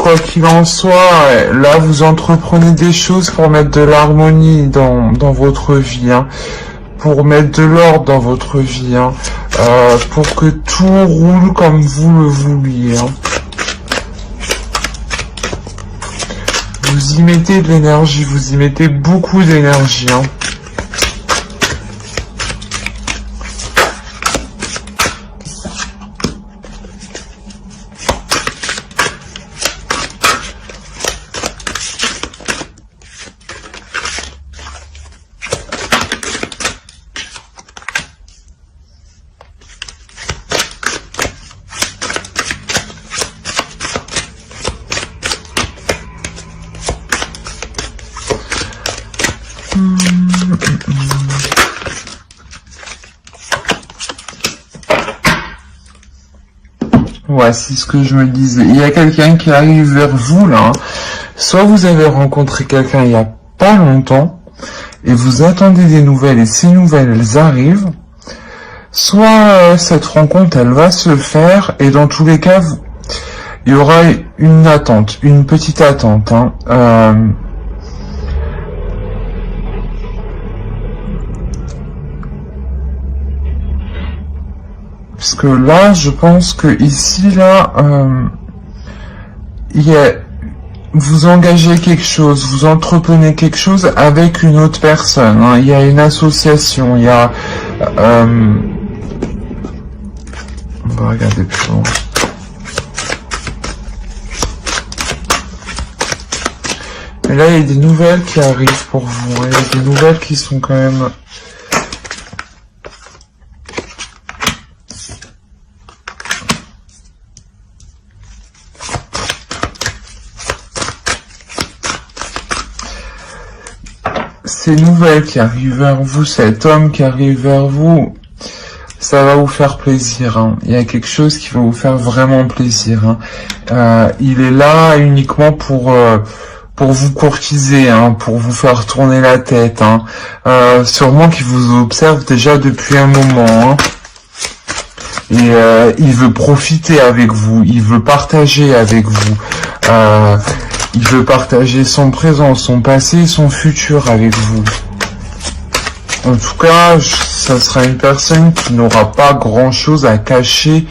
quoi qu'il en soit, là vous entreprenez des choses pour mettre de l'harmonie dans votre vie, hein, pour mettre de l'ordre dans votre vie, hein, pour que tout roule comme vous le vouliez. Hein. Vous y mettez de l'énergie, vous y mettez beaucoup d'énergie. Hein. Ouais, c'est ce que je me disais. Il y a quelqu'un qui arrive vers vous, là. Hein. Soit vous avez rencontré quelqu'un il y a pas longtemps, et vous attendez des nouvelles, et ces nouvelles, elles arrivent. Soit cette rencontre, elle va se faire, et dans tous les cas, il y aura une attente, une petite attente. Hein. Parce que là, je pense que ici, là, vous engagez quelque chose, vous entreprenez quelque chose avec une autre personne. Hein. Il y a une association, il y a... on va regarder plus loin. Mais là, il y a des nouvelles qui arrivent pour vous. Hein. Il y a des nouvelles qui sont quand même... Ces nouvelles qui arrivent vers vous, cet homme qui arrive vers vous, ça va vous faire plaisir. Hein. Il y a quelque chose qui va vous faire vraiment plaisir. Hein. Il est là uniquement pour vous courtiser, hein, pour vous faire tourner la tête. Hein. Sûrement qu'il vous observe déjà depuis un moment. Hein. Et il veut profiter avec vous, il veut partager avec vous. Il veut partager son présent, son passé, son futur avec vous. En tout cas, ça sera une personne qui n'aura pas grand-chose à cacher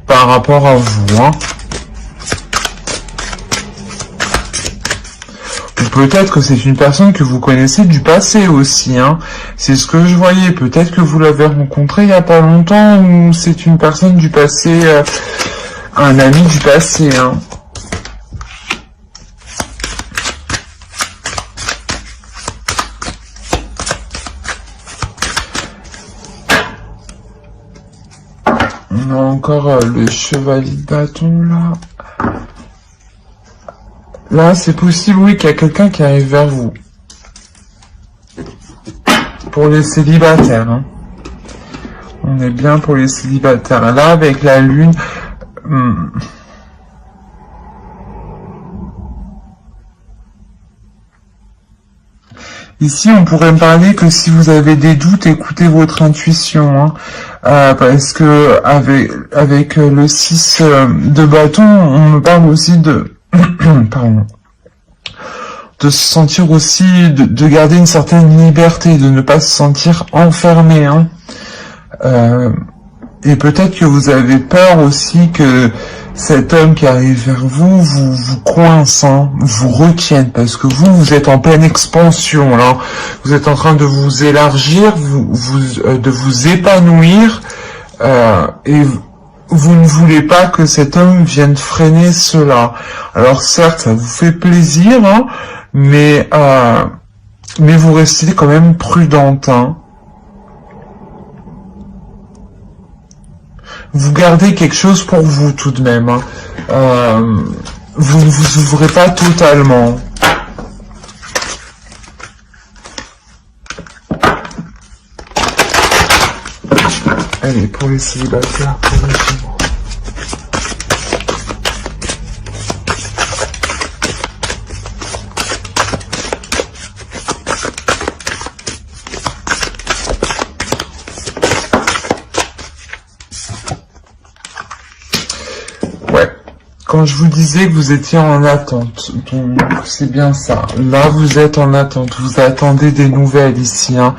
par rapport à vous. Hein. Ou peut-être que c'est une personne que vous connaissez du passé aussi. Hein. C'est ce que je voyais. Peut-être que vous l'avez rencontré il n'y a pas longtemps, ou c'est une personne du passé, un ami du passé. Hein. On a encore le chevalier de bâton, là. Là, c'est possible, oui, qu'il y a quelqu'un qui arrive vers vous. Pour les célibataires, hein. On est bien pour les célibataires. Là, avec la lune... Ici, on pourrait me parler que si vous avez des doutes, écoutez votre intuition, hein, parce que avec le 6 de bâton, on me parle aussi de, pardon, de se sentir aussi, de garder une certaine liberté, de ne pas se sentir enfermé, hein. Et peut-être que vous avez peur aussi que cet homme qui arrive vers vous, vous coince, hein, vous retienne, parce que vous êtes en pleine expansion, là. Vous êtes en train de vous élargir, de vous épanouir, et vous ne voulez pas que cet homme vienne freiner cela. Alors certes, ça vous fait plaisir, hein, mais vous restez quand même prudente, hein. Vous gardez quelque chose pour vous tout de même. Hein. Vous ne vous ouvrez pas totalement. Allez, pour les célibataires, pour les gens. quand je vous disais que vous étiez en attente, donc c'est bien ça. Là, vous êtes en attente, vous attendez des nouvelles ici. Hein.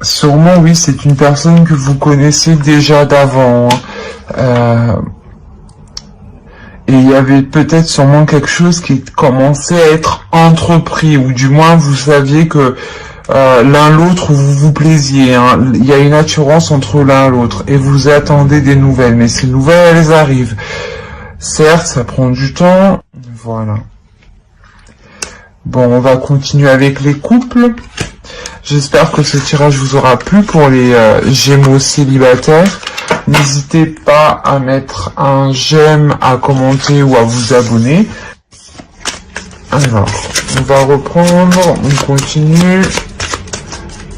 Sûrement, oui, c'est une personne que vous connaissez déjà d'avant. Hein. Et il y avait peut-être sûrement quelque chose qui commençait à être entrepris, ou du moins vous saviez que l'un l'autre vous vous plaisiez. Hein. Il y a une attirance entre l'un et l'autre, et vous attendez des nouvelles, mais ces nouvelles, elles arrivent. Certes, ça prend du temps, voilà. Bon, on va continuer avec les couples. J'espère que ce tirage vous aura plu pour les Gémeaux célibataires. N'hésitez pas à mettre un j'aime, à commenter ou à vous abonner. Alors, on va reprendre, on continue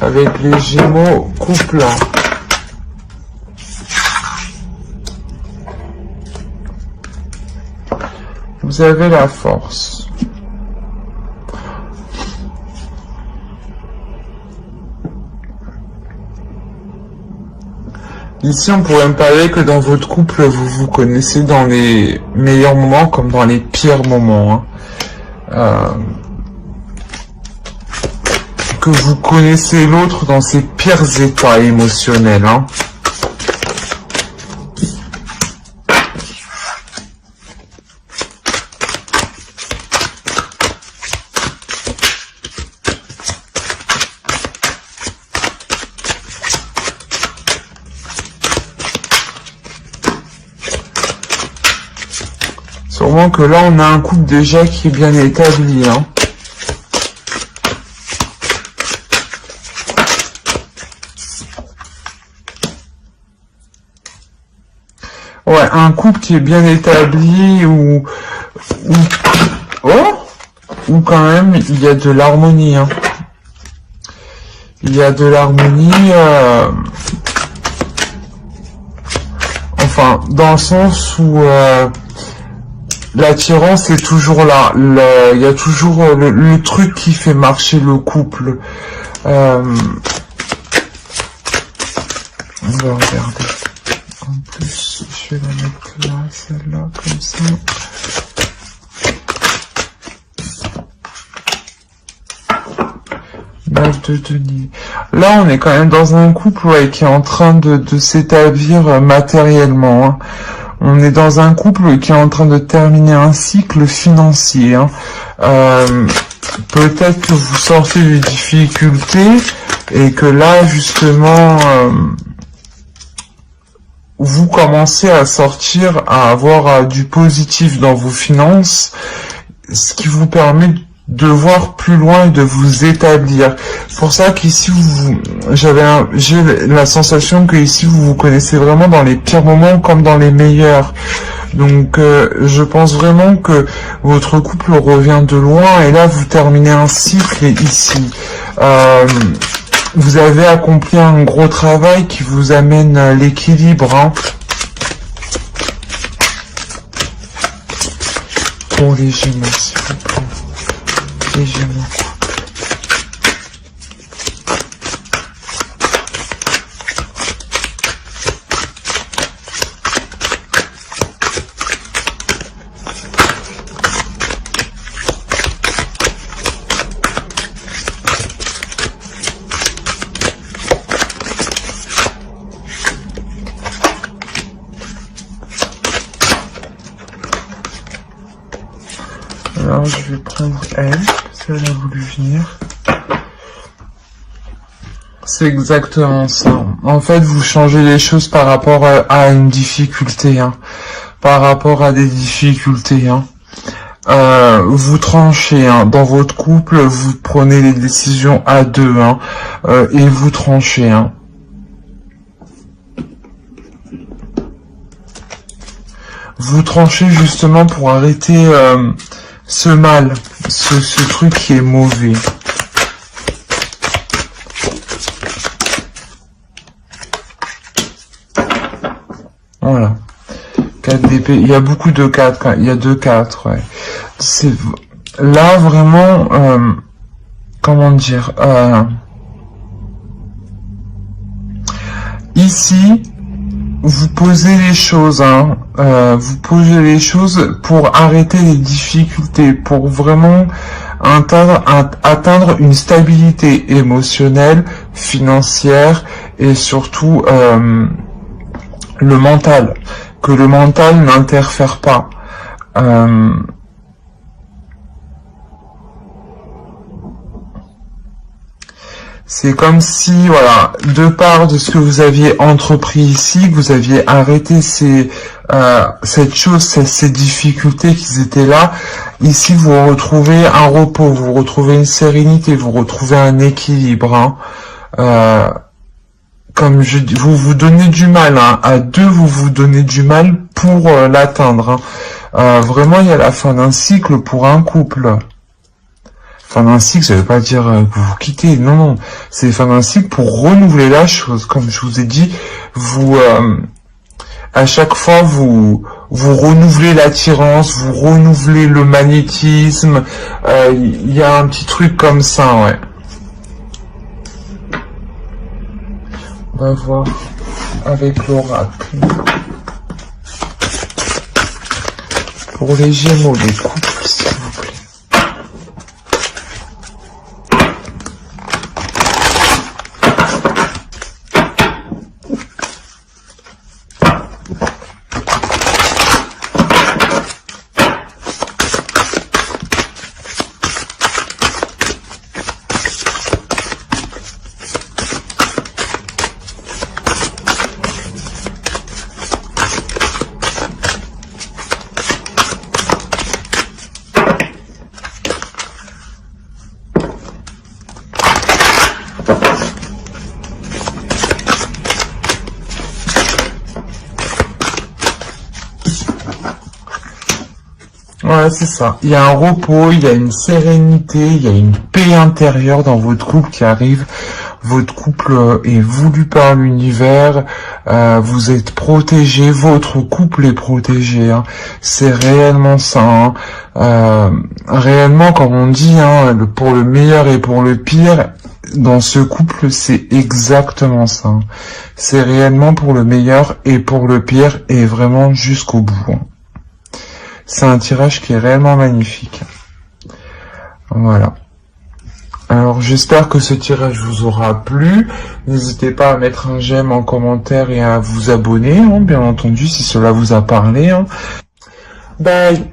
avec les Gémeaux couple. Vous avez la force. Ici, on pourrait me parler que dans votre couple, vous vous connaissez dans les meilleurs moments comme dans les pires moments. Hein. Que vous connaissez l'autre dans ses pires états émotionnels. Hein. Sûrement que là, on a un couple déjà qui est bien établi. Hein. Ouais, un couple qui est bien établi ou quand même il y a de l'harmonie. Hein. Il y a de l'harmonie, enfin, dans le sens où l'attirance est toujours là. Il y a toujours le truc qui fait marcher le couple. On va regarder. En plus, je vais la mettre là, celle-là, comme ça. De denier. Là, on est quand même dans un couple qui est en train de s'établir matériellement. Hein. On est dans un couple qui est en train de terminer un cycle financier. Hein. Peut-être que vous sortez des difficultés et que là, justement, vous commencez à sortir, à avoir du positif dans vos finances, ce qui vous permet de voir plus loin et de vous établir. C'est pour ça qu'ici, j'ai la sensation que ici vous vous connaissez vraiment dans les pires moments comme dans les meilleurs. Donc, je pense vraiment que votre couple revient de loin et là, vous terminez un cycle ici. Vous avez accompli un gros travail qui vous amène l'équilibre. Hein. Pour les Gémeaux, s'il vous plaît. Les Gémeaux. Alors je vais prendre elle, parce qu'elle a voulu venir. C'est exactement ça. En fait, vous changez les choses par rapport à une difficulté, hein. Par rapport à des difficultés. Hein. Vous tranchez, hein. Dans votre couple, vous prenez les décisions à deux, hein. Et vous tranchez. Hein. Vous tranchez justement pour arrêter ce mal, ce truc qui est mauvais. Voilà. 4 d'épée. Il y a beaucoup de 4. Il y a 2-4, ouais. C'est là vraiment, comment dire, ici, vous posez les choses, hein, vous posez les choses pour arrêter les difficultés, pour vraiment atteindre une stabilité émotionnelle, financière et surtout le mental, que le mental n'interfère pas. C'est comme si, voilà, de part de ce que vous aviez entrepris ici, que vous aviez arrêté cette chose, ces difficultés qui étaient là, ici vous retrouvez un repos, vous retrouvez une sérénité, vous retrouvez un équilibre. Hein. Comme vous vous donnez du mal, hein. À deux vous vous donnez du mal pour l'atteindre. Hein. Vraiment, il y a la fin d'un cycle pour un couple. Fin d'un cycle, ça veut pas dire que vous quittez, non, non. C'est fin d'un cycle pour renouveler la chose. Comme je vous ai dit, vous, à chaque fois, vous renouvelez l'attirance, vous renouvelez le magnétisme. Il y a un petit truc comme ça, ouais. On va voir avec l'oracle. Pour les Gémeaux, les couples, s'il vous plaît. Ouais, c'est ça. Il y a un repos, il y a une sérénité, il y a une paix intérieure dans votre couple qui arrive. Votre couple est voulu par l'univers, vous êtes protégé, votre couple est protégé. Hein. C'est réellement ça. Hein. Réellement, comme on dit, hein, pour le meilleur et pour le pire, dans ce couple, c'est exactement ça. Hein. C'est réellement pour le meilleur et pour le pire, et vraiment jusqu'au bout. Hein. C'est un tirage qui est réellement magnifique. Voilà. Alors j'espère que ce tirage vous aura plu. N'hésitez pas à mettre un j'aime en commentaire et à vous abonner, hein, bien entendu, si cela vous a parlé. Hein. Bye.